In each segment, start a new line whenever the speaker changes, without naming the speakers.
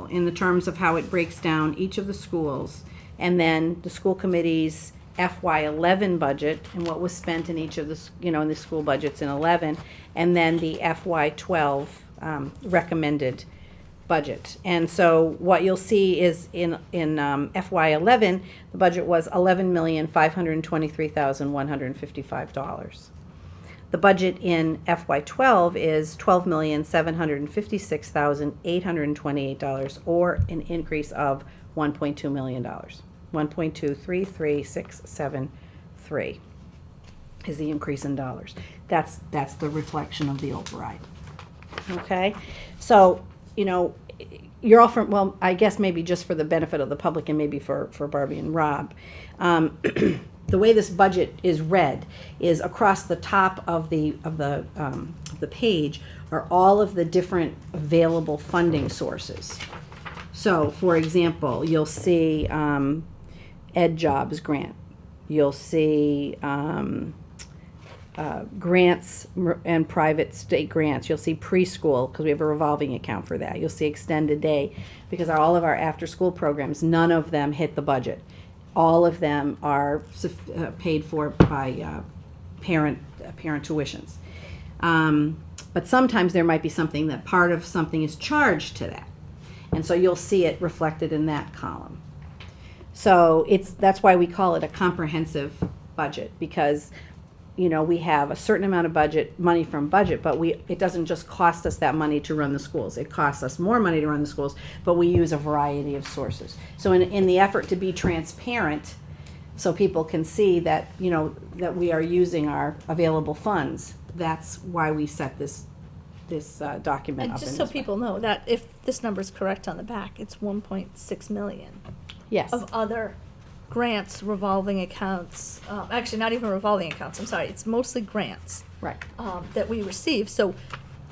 in the terms of how it breaks down each of the schools, and then the school committee's FY11 budget and what was spent in each of the, in the school budgets in 11, and then the FY12 recommended budget. And so what you'll see is in FY11, the budget was $11,523,155. The budget in FY12 is $12,756,828, or an increase of $1.2 million. 1.233673 is the increase in dollars. That's the reflection of the override. Okay, so you're all from, well, I guess maybe just for the benefit of the public and maybe for Barbie and Rob. The way this budget is read is across the top of the page are all of the different available funding sources. So, for example, you'll see Ed Jobs grant. You'll see grants and private state grants. You'll see preschool, because we have a revolving account for that. You'll see extended day, because all of our after-school programs, none of them hit the budget. All of them are paid for by parent tuitions. But sometimes there might be something that part of something is charged to that. And so you'll see it reflected in that column. So that's why we call it a comprehensive budget, because we have a certain amount of money from budget, but it doesn't just cost us that money to run the schools. It costs us more money to run the schools, but we use a variety of sources. So in the effort to be transparent, so people can see that, that we are using our available funds, that's why we set this document
And
up.
just so people know that if this number is correct on the back, it's 1.6 million
Yes.
of other grants, revolving accounts, actually not even revolving accounts, I'm sorry, it's mostly grants.
Right.
That we receive. So,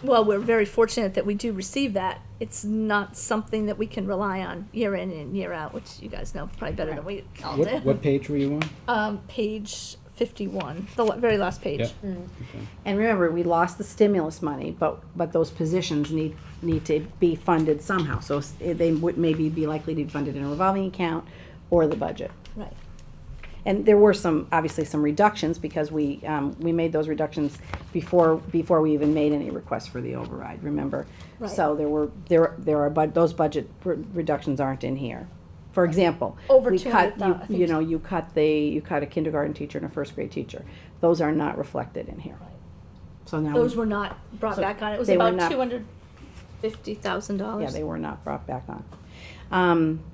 while we're very fortunate that we do receive that, it's not something that we can rely on year in and year out, which you guys know probably better than we all did.
What page were you on?
Page 51, the very last page.
Yep.
Mm.
Okay.
And remember, we lost the stimulus money, but those positions need to be funded somehow. So they would maybe be likely to be funded in a revolving account or the budget.
Right.
And there were obviously some reductions, because we made those reductions before we even made any requests for the override, remember?
Right.
So those budget reductions aren't in here. For example,
Over
we
200,000, I think.
you cut a kindergarten teacher and a first grade teacher. Those are not reflected in here. So now
Those were not brought
So
back on. It was
they were
about
not-
$250,000.
Yeah, they were not brought back on.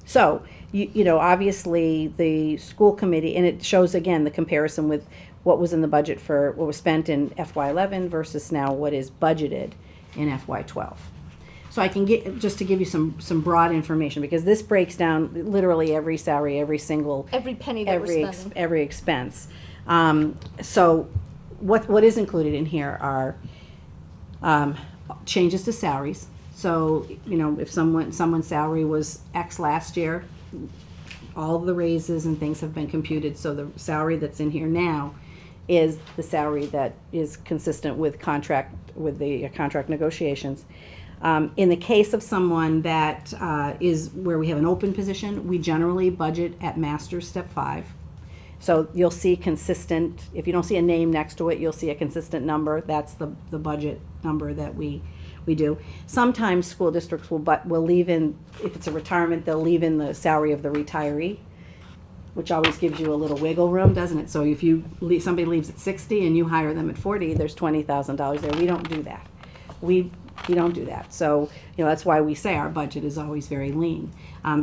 So, obviously, the school committee, and it shows again the comparison with what was in the budget for what was spent in FY11 versus now what is budgeted in FY12. So I can just to give you some broad information, because this breaks down literally every salary, every single,
Every penny that we're spending.
every expense. So what is included in here are changes to salaries. So, if someone's salary was X last year, all the raises and things have been computed, so the salary that's in here now is the salary that is consistent with the contract negotiations. In the case of someone that is where we have an open position, we generally budget at master's step 5. So you'll see consistent, if you don't see a name next to it, you'll see a consistent number. That's the budget number that we do. Sometimes school districts will leave in, if it's a retirement, they'll leave in the salary of the retiree, which always gives you a little wiggle room, doesn't it? So if somebody leaves at 60 and you hire them at 40, there's $20,000 there. We don't do that. We don't do that. So, that's why we say our budget is always very lean.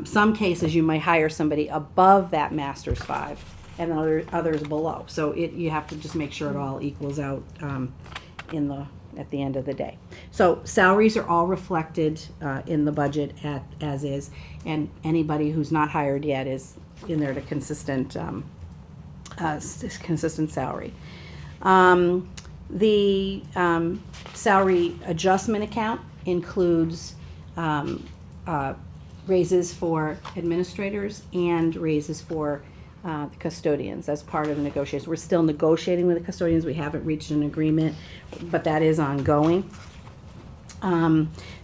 Some cases you might hire somebody above that master's 5 and others below. So you have to just make sure it all equals out at the end of the day. So salaries are all reflected in the budget as is, and anybody who's not hired yet is in there at a consistent salary. The salary adjustment account includes raises for administrators and raises for the custodians as part of the negotiations. We're still negotiating with the custodians. We haven't reached an agreement, but that is ongoing.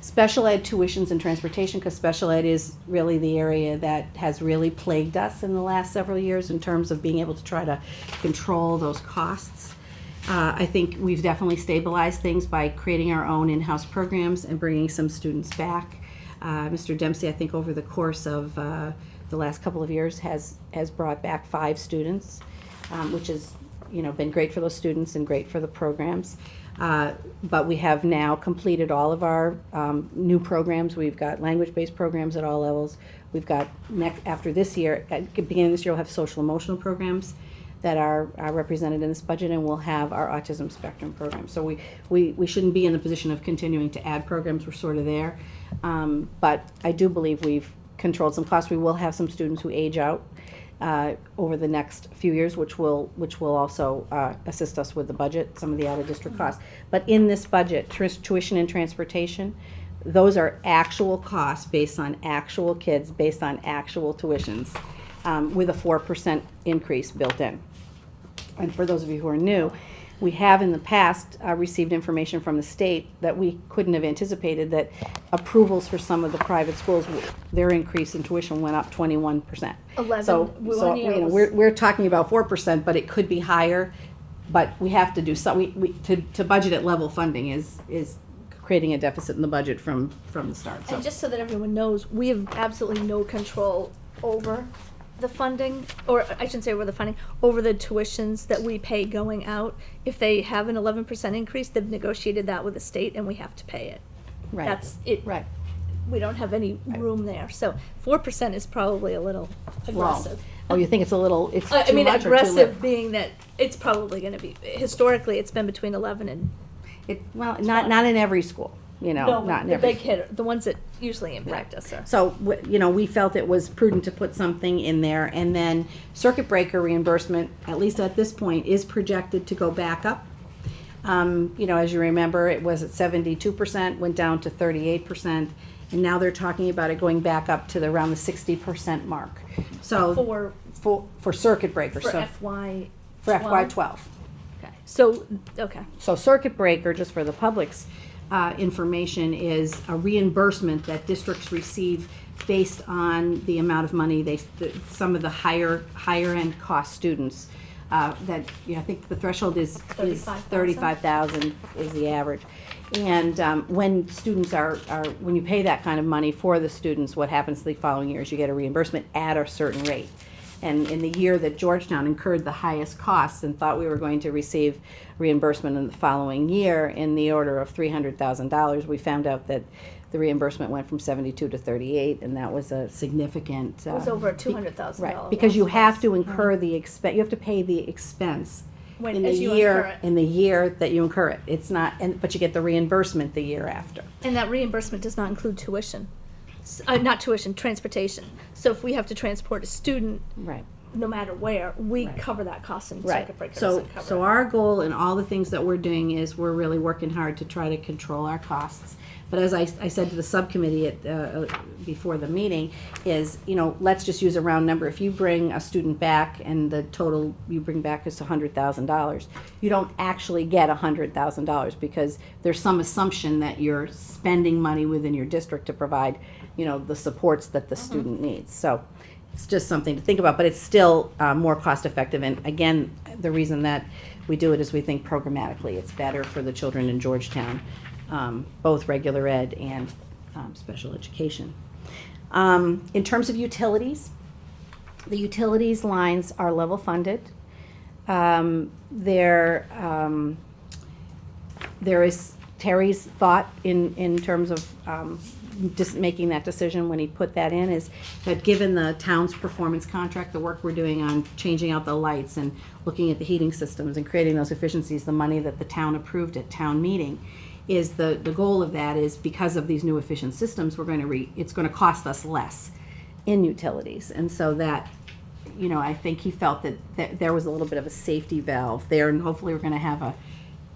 Special ed tuitions and transportation, because special ed is really the area that has really plagued us in the last several years in terms of being able to try to control those costs. I think we've definitely stabilized things by creating our own in-house programs and bringing some students back. Mr. Dempsey, I think over the course of the last couple of years has brought back 5 students, which has, been great for those students and great for the programs. But we have now completed all of our new programs. We've got language-based programs at all levels. We've got after this year, at the beginning of this year, we'll have social emotional programs that are represented in this budget, and we'll have our autism spectrum program. So we shouldn't be in the position of continuing to add programs. We're sort of there. But I do believe we've controlled some costs. We will have some students who age out over the next few years, which will also assist us with the budget, some of the out-of-district costs. But in this budget, tuition and transportation, those are actual costs based on actual kids, based on actual tuitions, with a 4% increase built in. And for those of you who are new, we have in the past received information from the state that we couldn't have anticipated, that approvals for some of the private schools, their increase in tuition went up 21%.
11.
So
One year was-
we're talking about 4%, but it could be higher. But we have to do some, to budget at level funding is creating a deficit in the budget from the start. So
And just so that everyone knows, we have absolutely no control over the funding, or I shouldn't say over the funding, over the tuitions that we pay going out. If they have an 11% increase, they've negotiated that with the state and we have to pay it.
right,
That's it.
right.
We don't have any room there. So 4% is probably a little aggressive.
Oh, you think it's a little? It's
I
too
mean,
much or too
aggressive
little?
being that it's probably going to be, historically, it's been between 11 and,
Well, not in every school. Not in
the
every
big hitter, the ones that usually impact us are.
So, we felt it was prudent to put something in there, and then circuit breaker reimbursement, at least at this point, is projected to go back up. As you remember, it was at 72%, went down to 38%, and now they're talking about it going back up to around the 60% mark. So for circuit breaker,
For
so
FY.
for FY12.
Okay. So, okay.
So circuit breaker, just for the public's information, is a reimbursement that districts receive based on the amount of money some of the higher end cost students. I think the threshold is 35,000 is the average. And when students when you pay that kind of money for the students, what happens the following year is you get a reimbursement at a certain rate. And in the year that Georgetown incurred the highest costs and thought we were going to receive reimbursement in the following year in the order of $300,000, we found out that the reimbursement went from 72 to 38, and that was a significant.
It was over a $200,000.
Right, because you have to incur the expense. You have to pay the expense in the
as you incur it.
in the year that you incur it. It's not, but you get the reimbursement the year after.
And that reimbursement does not include tuition. Not tuition, transportation. So if we have to transport a student,
Right.
no matter where, we
Right.
cover that cost, and
Right.
circuit breaker
So,
doesn't cover
so
it.
our goal and all the things that we're doing is we're really working hard to try to control our costs. But as I said to the subcommittee before the meeting, is, let's just use a round number. If you bring a student back and the total you bring back is $100,000, you don't actually get $100,000 because there's some assumption that you're spending money within your district to provide, the supports that the student needs. So it's just something to think about, but it's still more cost effective. And again, the reason that we do it is we think programmatically it's better for the children in Georgetown, both regular ed and special education. In terms of utilities, the utilities lines are level funded. There is Terry's thought in terms of just making that decision when he put that in, is that given the town's performance contract, the work we're doing on changing out the lights and looking at the heating systems and creating those efficiencies, the money that the town approved at town meeting, is the goal of that is because of these new efficient systems, it's going to cost us less in utilities. And so that, I think he felt that there was a little bit of a safety valve there, and hopefully we're going to have a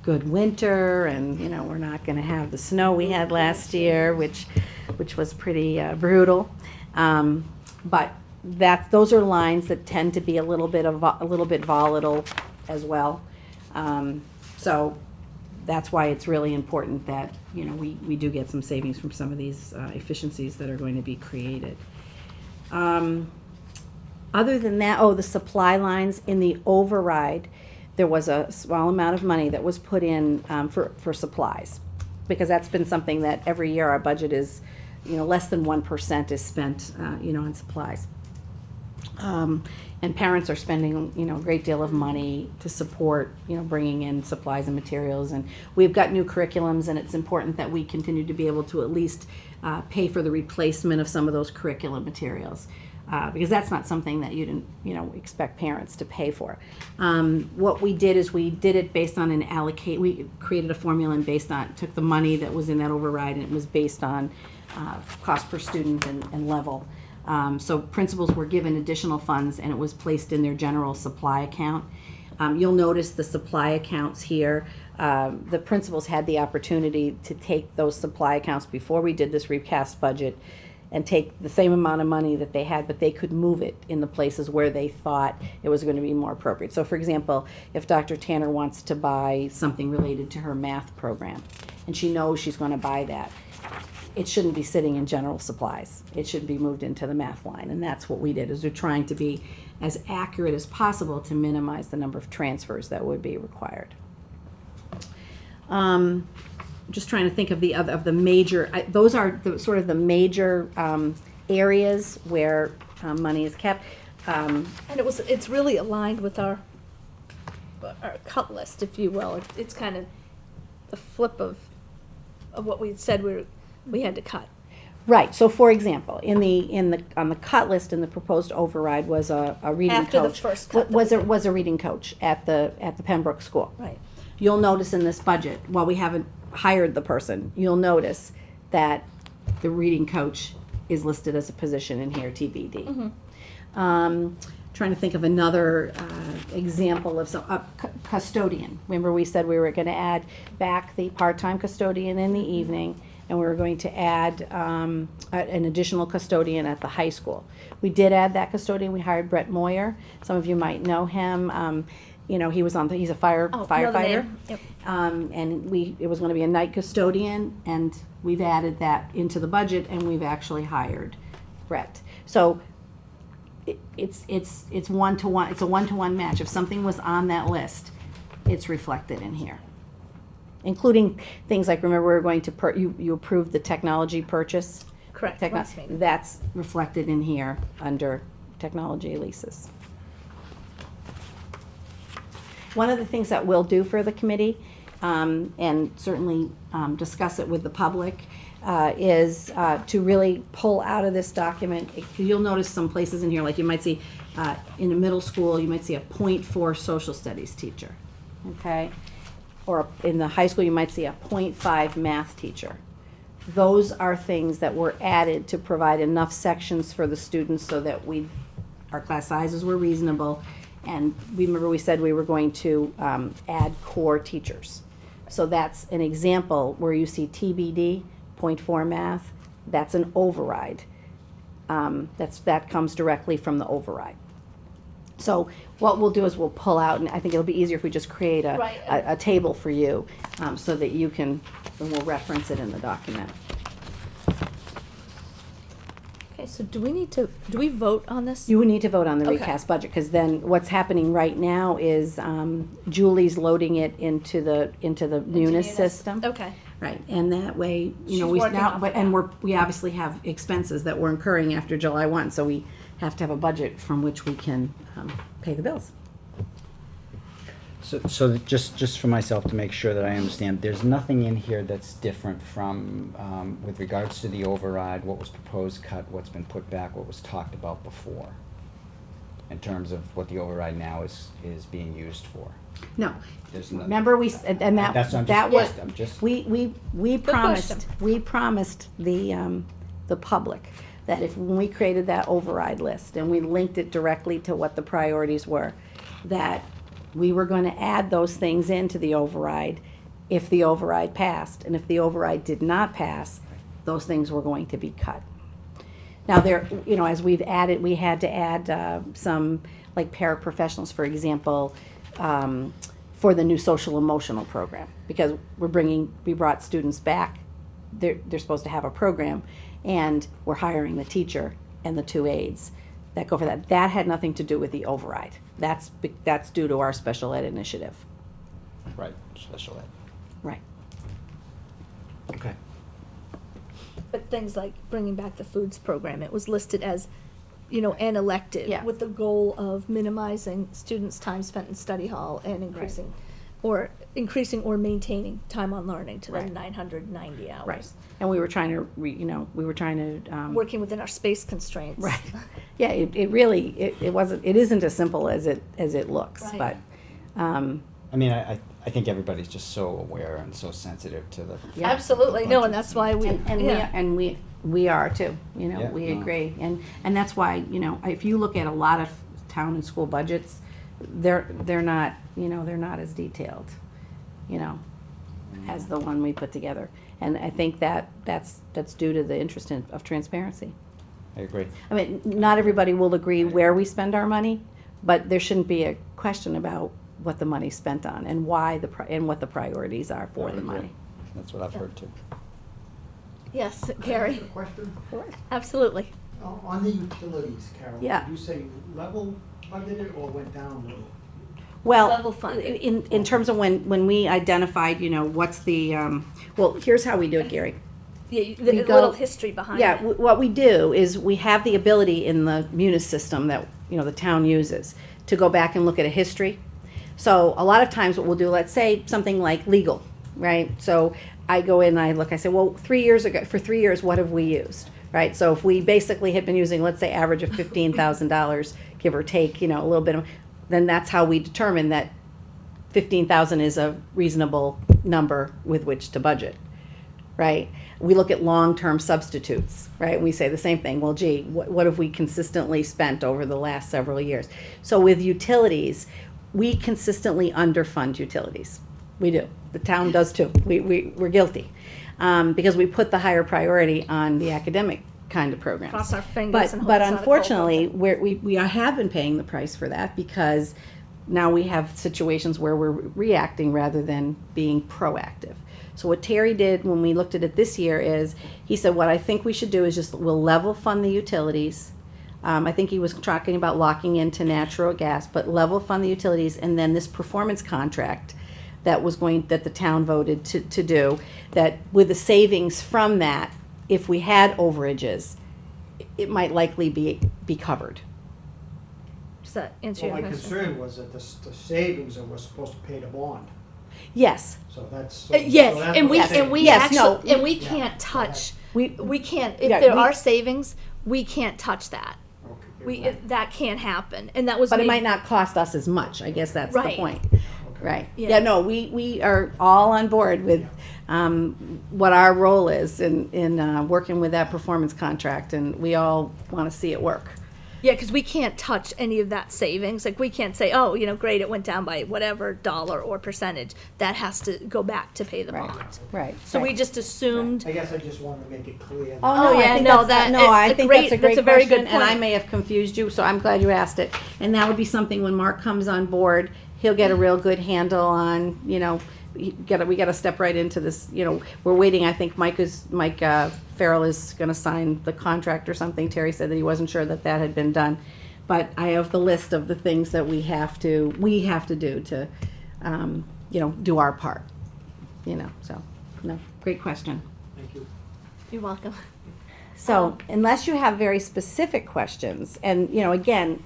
good winter, and we're not going to have the snow we had last year, which was pretty brutal. But those are lines that tend to be a little bit volatile as well. So that's why it's really important that, you know, we do get some savings from some of these efficiencies that are going to be created. Other than that, the supply lines in the override, there was a small amount of money that was put in for supplies. Because that's been something that every year our budget is, you know, less than 1% is spent, you know, on supplies. And parents are spending, you know, a great deal of money to support, you know, bringing in supplies and materials. And we've got new curriculums, and it's important that we continue to be able to at least pay for the replacement of some of those curriculum materials. Because that's not something that you didn't, you know, expect parents to pay for. What we did is we did it based on we created a formula and took the money that was in that override, and it was based on cost per student and level. So principals were given additional funds, and it was placed in their general supply account. You'll notice the supply accounts here. The principals had the opportunity to take those supply accounts before we did this recast budget and take the same amount of money that they had, but they could move it in the places where they thought it was going to be more appropriate. So for example, if Dr. Tanner wants to buy something related to her math program, and she knows she's going to buy that, it shouldn't be sitting in general supplies. It should be moved into the math line, and that's what we did, is we're trying to be as accurate as possible to minimize the number of transfers that would be required. Just trying to think of the major, those are the sort of the major areas where money is kept.
And it's really aligned with our cut list, if you will. It's kind of the flip of what we had said we had to cut.
Right. So, for example, on the cut list in the proposed override was a reading coach.
After the first cut.
Was a reading coach at the Pembroke School.
Right.
You'll notice in this budget, while we haven't hired the person, you'll notice that the reading coach is listed as a position in here, TBD. Trying to think of another example of custodian. Remember we said we were going to add back the part-time custodian in the evening, and we were going to add an additional custodian at the high school. We did add that custodian. We hired Brett Moyer. Some of you might know him. You know, he's a firefighter.
Yep.
And it was going to be a night custodian, and we've added that into the budget, and we've actually hired Brett. So it's one-to-one. It's a one-to-one match. If something was on that list, it's reflected in here, including things like, remember, we were going to you approved the technology purchase.
Correct. Last meeting.
That's reflected in here under technology leases. One of the things that we'll do for the committee, and certainly discuss it with the public, is to really pull out of this document. You'll notice some places in here, like you might see in a middle school, you might see a .4 social studies teacher, okay? Or in the high school, you might see a .5 math teacher. Those are things that were added to provide enough sections for the students so that our class sizes were reasonable. And we said we were going to add core teachers. So that's an example where you see TBD, .4 math, that's an override. That comes directly from the override. So what we'll do is we'll pull out, and I think it'll be easier if we just create a table for you so that you can, and we'll reference it in the document.
Okay, so do we vote on this?
You would need to vote on the
Okay.
recast budget, because then what's happening right now is Julie's loading it into the Munis system.
Okay.
Right, and that way,
She's working off
we obviously have expenses that we're incurring after July 1, so we have to have a budget from which we can pay the bills.
So just for myself to make sure that I understand, there's nothing in here that's different from, with regards to the override, what was proposed cut, what's been put back, what was talked about before, in terms of what the override now is being used for.
No,
There's no-
remember we said, and
That's what
that was,
I'm just.
we promised, the public that when we created that override list and we linked it directly to what the priorities were, that we were going to add those things into the override if the override passed. And if the override did not pass, those things were going to be cut. Now as we've added, we had to add some like paraprofessionals, for example, for the new social emotional program, because we brought students back. They're supposed to have a program, and we're hiring the teacher and the 2 aides that go for that. That had nothing to do with the override. That's due to our special ed initiative.
Right, special ed.
Right.
Okay.
But things like bringing back the foods program, it was listed as, an elective
Yeah.
with the goal of minimizing students' time spent in study hall and increasing or maintaining time on learning to the
Right.
990 hours.
Right. And we were trying to, we were trying to.
Working within our space constraints.
Right. Yeah, it really, it isn't as simple as it looks,
Right.
but,
I mean, I think everybody's just so aware and so sensitive to the.
Yeah.
Absolutely, no, and that's why we,
and we are too,
Yeah,
we
no.
agree. And that's why, if you look at a lot of town and school budgets, they're not, they're not as detailed, as the one we put together. And I think that's due to the interest of transparency.
I agree.
I mean, not everybody will agree where we spend our money, but there shouldn't be a question about what the money's spent on and why and what the priorities are for the money.
That's what I've heard too.
yes, Gary,
A question?
absolutely.
On the utilities, Carol.
Yeah.
Did you say level budgeted or went down a little?
Well,
Level funded.
in terms of when we identified, what's the, well, here's how we do it, Gary.
Yeah,
We
the
go-
little history behind
Yeah,
it.
what we do is we have the ability in the Munis system that, the town uses to go back and look at a history. So a lot of times what we'll do, let's say something like legal, right? So I go in and I look, I say, well, 3 years ago, for 3 years, what have we used, right? So if we basically had been using, let's say, average of $15,000, give or take, a little bit of, then that's how we determine that 15,000 is a reasonable number with which to budget, right? We look at long-term substitutes, right? We say the same thing. Well, gee, what have we consistently spent over the last several years? So with utilities, we consistently underfund utilities. We do. The town does too. We're guilty because we put the higher priority on the academic kind of programs.
Cross our fingers and hope
But
it's not a
unfortunately,
cold
we have been paying the price for that because now we have situations where we're reacting rather than being proactive. So what Terry did when we looked at it this year is, he said, what I think we should do is we'll level fund the utilities. I think he was talking about locking into natural gas, but level fund the utilities, and then this performance contract that the town voted to do, that with the savings from that, if we had overages, it might likely be covered.
Does that answer
Well,
your
my
question?
concern was that the savings that were supposed to pay the bond,
Yes,
so that's. so
Yes,
that's
and
what
we,
I'm saying.
and we
Yes, no.
actually, and we
Yeah.
can't touch,
we
can't, if
Yeah,
there
we-
are savings, we can't touch that.
Okay,
That can't happen, and that was.
but it
made-
might not cost us as much. I guess that's the
Right.
point.
okay.
Right.
Yeah.
Yeah. No, we are all on board with what our role is in working with that performance contract, and we all want to see it work.
Yeah, because we can't touch any of that savings. Like, we can't say, oh, great, it went down by whatever dollar or percentage. That has to go back to pay the
Right.
bond.
Right.
So we
right.
just assumed.
I guess I just wanted to make it clear.
Oh,
Oh,
no,
yeah,
I think
no,
that's,
that-
no, I
it's
think
great-
that's a great
that's a very good
question, and I
point.
may have confused you, so I'm glad you asked it. And that would be something when Mark comes on board, he'll get a real good handle on, we got to step right into this. We're waiting. I think Mike Farrell is going to sign the contract or something. Terry said that he wasn't sure that had been done, but I have the list of the things that we have to do to, do our part. So no, great question.
Thank you.
You're welcome.
So unless you have very specific questions, and, again,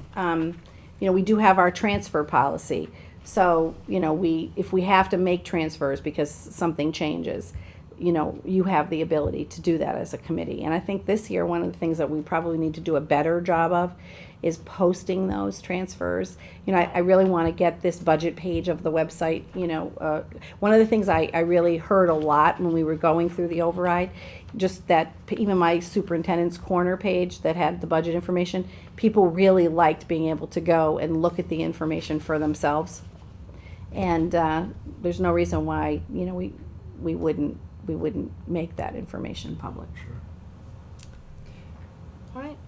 we do have our transfer policy. So, if we have to make transfers because something changes, you have the ability to do that as a committee. And I think this year, one of the things that we probably need to do a better job of is posting those transfers. I really want to get this budget page of the website. One of the things I really heard a lot when we were going through the override, just that even my superintendent's corner page that had the budget information, people really liked being able to go and look at the information for themselves. And there's no reason why we wouldn't make that information public.
All right.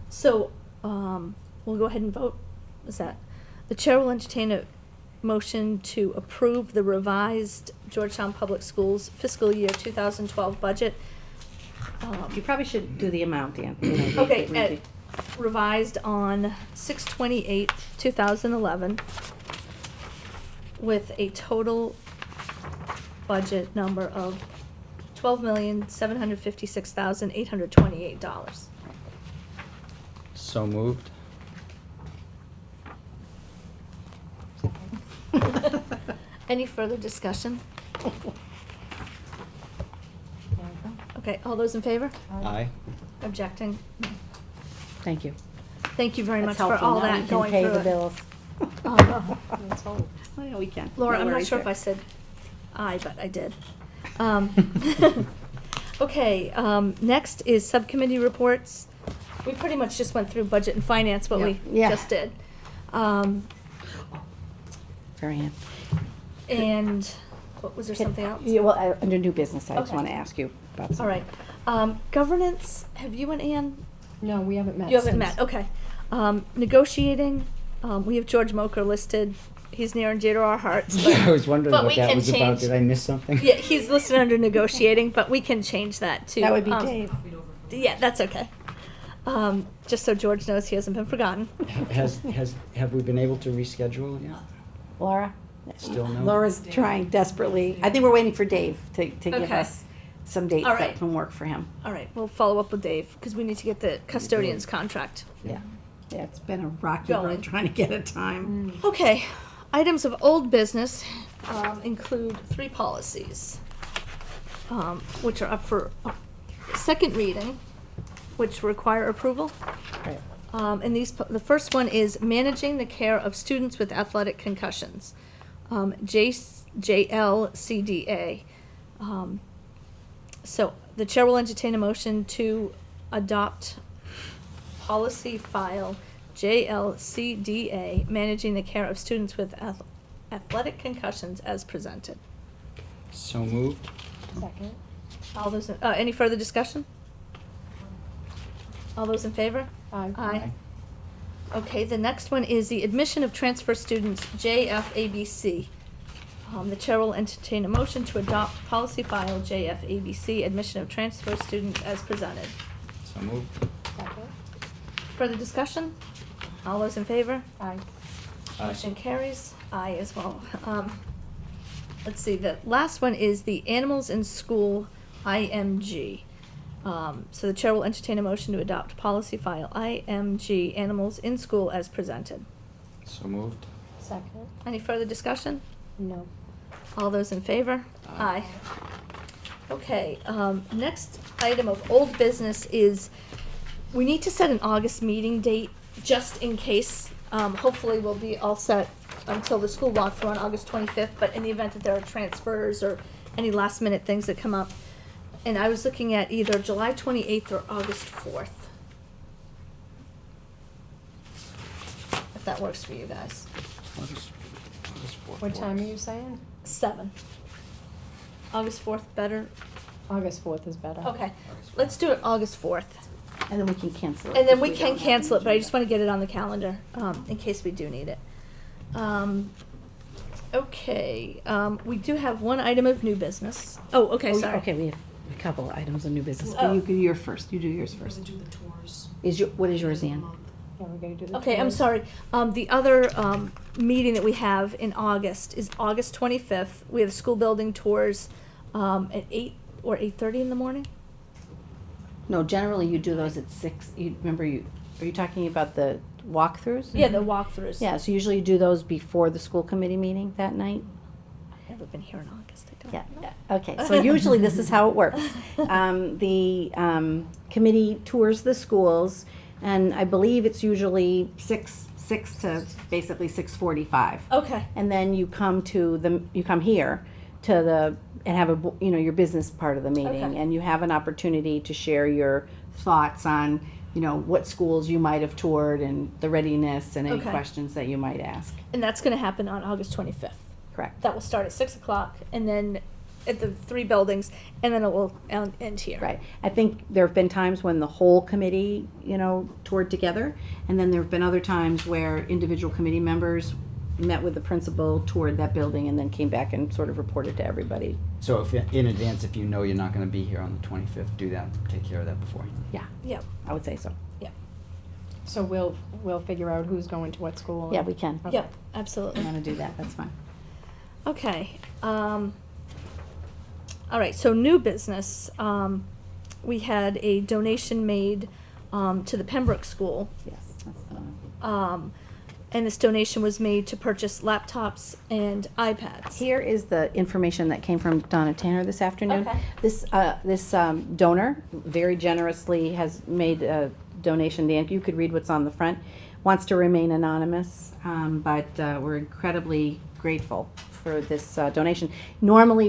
So, we'll go ahead and vote. Is that the chair will entertain a motion to approve the revised Georgetown Public Schools fiscal year 2012 budget.
You probably should do the amount, Dan. You know, the-
Okay,
the-
revised on 6/28/2011 with a total budget number of $12,756,828.
So moved.
Any further discussion? Okay, all those in favor?
Aye.
Objecting?
Thank you.
Thank you very much
That's
for
helpful.
all
Now we
that
can
going
pay
through
the
it.
bills.
Oh,
Oh, yeah, we can.
Laura,
No
I'm not
worries
sure if
there.
I said aye, but I did. Okay, next is subcommittee reports. We pretty much just went through budget and finance, what we
Yeah.
just did.
Sorry, Ann.
And, what, was there something else?
Yeah, well, under new business, I just
Okay.
want to ask you about something.
All right. Governance, have you and Ann?
No, we haven't met
You haven't
since.
met, okay. Negotiating, we have George Mocher listed. He's near and dear to our hearts. but-
Yeah, I was wondering
but
what
we
that
can
was about.
change-
Did I miss something?
Yeah, he's listed under negotiating, but we can change that to.
That would be Dave.
Yeah, that's okay. Just so George knows he hasn't been forgotten.
Have we been able to reschedule yet?
Laura?
Still no?
Laura's trying desperately. I think we're waiting for Dave to give
Okay.
us some dates
All
that
right.
can work for him.
All right, we'll follow up with Dave because we need to get the custodian's contract.
Yeah. Yeah, it's been a rocky
Going.
road trying to get a time.
Okay, items of old business include 3 policies, which are up for second reading, which require approval.
Right.
And the first one is managing the care of students with athletic concussions, JLCDA. So the chair will entertain a motion to adopt policy file JLCDA, managing the care of students with athletic concussions as presented.
So moved.
Second.
All those, any further discussion? All those in favor?
Aye.
Aye. Okay, the next one is the admission of transfer students, JFABC. The chair will entertain a motion to adopt policy file JFABC, admission of transfer students as presented.
So moved.
Second.
Further discussion? All those in favor?
Aye.
Motion carries. Aye as well. Let's see, the last one is the Animals in School IMG. So the chair will entertain a motion to adopt policy file IMG, Animals in School as presented.
So moved.
Second.
Any further discussion?
No.
All those in favor?
Aye.
Okay, next item of old business is, we need to set an August meeting date, just in case. Hopefully we'll be all set until the school walkthrough on August 25th, but in the event that there are transfers or any last minute things that come up. And I was looking at either July 28th or August 4th. If that works for you guys.
August 4th
What time are
works.
you saying?
7. August 4th better?
August 4th is better.
Okay, let's do it August 4th.
And then we can cancel it.
And then
if
we can
don't have
cancel
an
it, but I just
agenda.
wanna get it on the calendar, in case we do need it. Okay, we do have one item of new business. Oh, okay,
Oh,
sorry.
Okay, we have a couple of items of new business,
Oh.
but you do your first. You do yours first.
We're gonna do the tours.
What is yours, Ann?
Yeah, we're gonna do the
Okay, I'm
tours.
sorry. The other, meeting that we have in August is August 25th. We have school building tours, at 8 or 8:30 in the morning.
No, generally you do those at 6. Are you talking about the walkthroughs?
Yeah, the walkthroughs.
Yeah, so usually you do those before the school committee meeting that night?
I've never been here in August, I don't
Yeah,
know.
yeah, okay, so usually this is how it works. The committee tours the schools, and I believe it's usually six to basically 6:45.
Okay,
And then you come here and have your business part of the meeting,
Okay.
and you have an opportunity to share your thoughts on, what schools you might have toured and the readiness and any
Okay.
questions that you might ask.
and that's gonna happen on August 25th.
Correct.
That will start at 6 o'clock, and then at the 3 buildings, and then it will end here.
Right. I think there have been times when the whole committee, toured together, and then there have been other times where individual committee members met with the principal, toured that building, and then came back and sort of reported to everybody.
So if, in advance, if you know you're not gonna be here on the 25th, do that, take care of that beforehand.
Yeah,
Yep.
I would say so.
So we'll figure out who's going to what school.
Yeah, we can.
Okay.
Yep,
If
absolutely.
you want to do that, that's fine.
Okay, all right, so new business, we had a donation made, to the Pembroke School.
Yes, that's the one.
And this donation was made to purchase laptops and iPads.
Here is the information that came from Donna Tanner this afternoon.
Okay.
This donor very generously has made a donation. Dan, you could read what's on the front. Wants to remain anonymous, but we're incredibly grateful for this donation. Normally,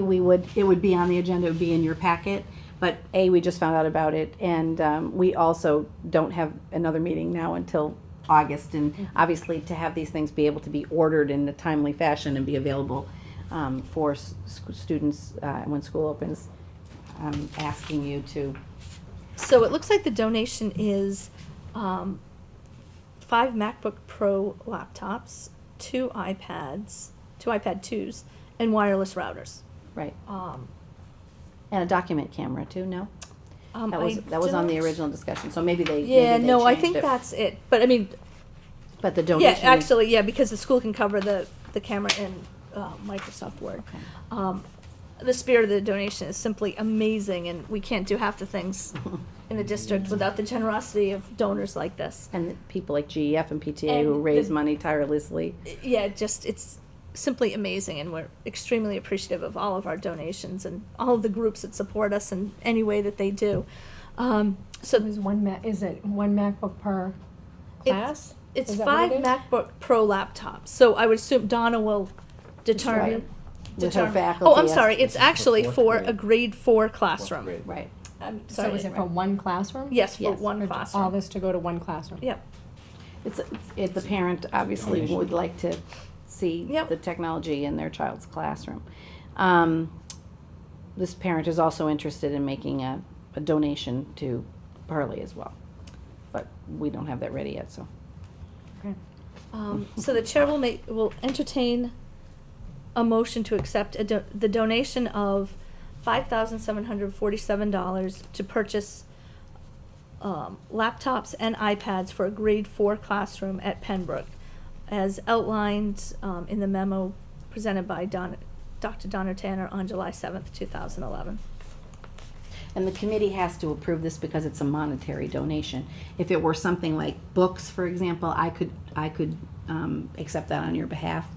it would be on the agenda, it would be in your packet, but we just found out about it, and we also don't have another meeting now until August, and obviously to have these things be able to be ordered in a timely fashion and be available for students when school opens, I'm asking you to,
So it looks like the donation is 5 MacBook Pro laptops, 2 iPads, 2 iPad 2s, and wireless routers.
right,
Um,
and a document camera too, no? That was
I
on the
don't-
original discussion, so maybe they
Yeah,
maybe they
no, I
changed
think
it.
that's it. But I mean,
But the
yeah,
donation.
actually, yeah, because the school can cover the camera in Microsoft Word.
Okay.
The spirit of the donation is simply amazing, and we can't do half the things in the district without the generosity of donors like this.
And the people like GEF and PTA who
And
raise
the-
money tirelessly.
Yeah, it's simply amazing, and we're extremely appreciative of all of our donations and all of the groups that support us in any way that they do.
So
So
is is it one MacBook per class?
it's
Is that what
5
it is?
MacBook Pro laptops. So I would assume Donna will determine.
Right. With her
Oh,
faculty,
I'm
yes.
sorry. It's
This is for
actually
fourth
for
grade.
a grade 4 classroom.
grade.
Right.
I'm
So
sorry.
is it for one classroom?
Yes, for
Yes.
one
Or
classroom.
all this to go to one classroom?
Yep.
The parent obviously
Donation.
would like to see
Yep.
the technology in their child's classroom. This parent is also interested in making a donation to Pearlie as well. But we don't have that ready yet, so.
Okay.
So the chair will entertain a motion to accept the donation of $5,747 to purchase laptops and iPads for a grade 4 classroom at Pembroke, as outlined in the memo presented by Dr. Donna Tanner on July 7th, 2011.
And the committee has to approve this because it's a monetary donation. If it were something like books, for example, I could accept that on your behalf.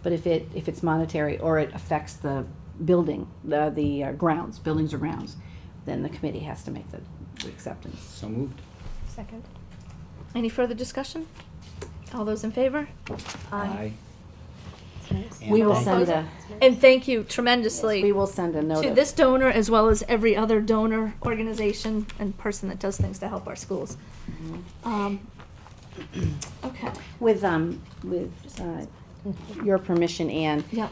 But if it's monetary or it affects the building, the grounds, buildings or grounds, then the committee has to make the acceptance.
So moved.
Second?
Any further discussion? All those in favor?
Aye.
It's nice.
We will
Aye.
send a,
And thank you tremendously.
we will send a note.
To
of-
this donor as well as every other donor, organization, and person that does things to help our schools. Okay.
With your permission, Ann.
Yeah.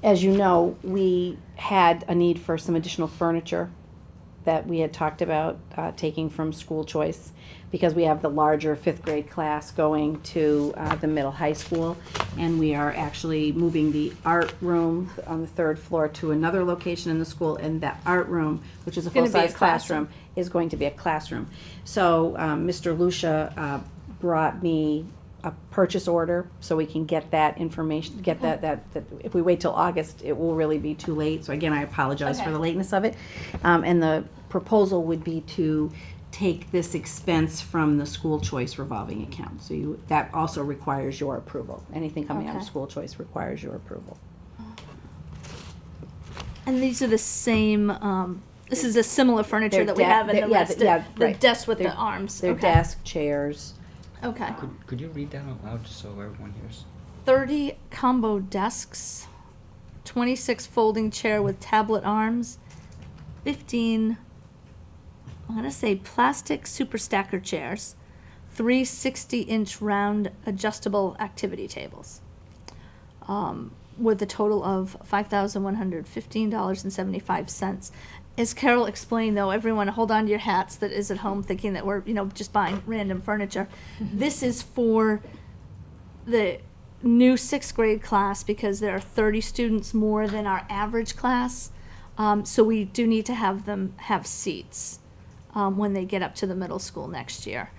As you know, we had a need for some additional furniture that we had talked about taking from school choice because we have the larger 5th grade class going to the middle high school, and we are actually moving the art room on the 3rd floor to another location in the school, and that art room, which is a
Gonna be a
full-size
classroom.
classroom, is going to be a classroom. So Mr. Lucia brought me a purchase order so we can get that information, get that if we wait till August, it will really be too late. So again, I apologize for
Okay.
the lateness of it. And the proposal would be to take this expense from the school choice revolving account. So that also requires your approval. Anything coming out of
Okay.
school choice requires your approval.
And these are the same, this is a similar furniture
They're
that we
de-
have in
they're-
the
yeah,
rest,
yeah,
the
right.
desks with the
They're-
arms.
Their
Okay.
desk, chairs.
Okay.
Could you read that out loud just so everyone hears?
30 combo desks, 26 folding chair with tablet arms, 15, I'm gonna say plastic super stacker chairs, 3 60-inch round adjustable activity tables, with a total of $5,115.75. As Carol explained, though, everyone hold on to your hats that is at home thinking that we're, just buying random furniture. This is for the new sixth grade class because there are 30 students more than our average class. So we do need to have them have seats when they get up to the middle school next year.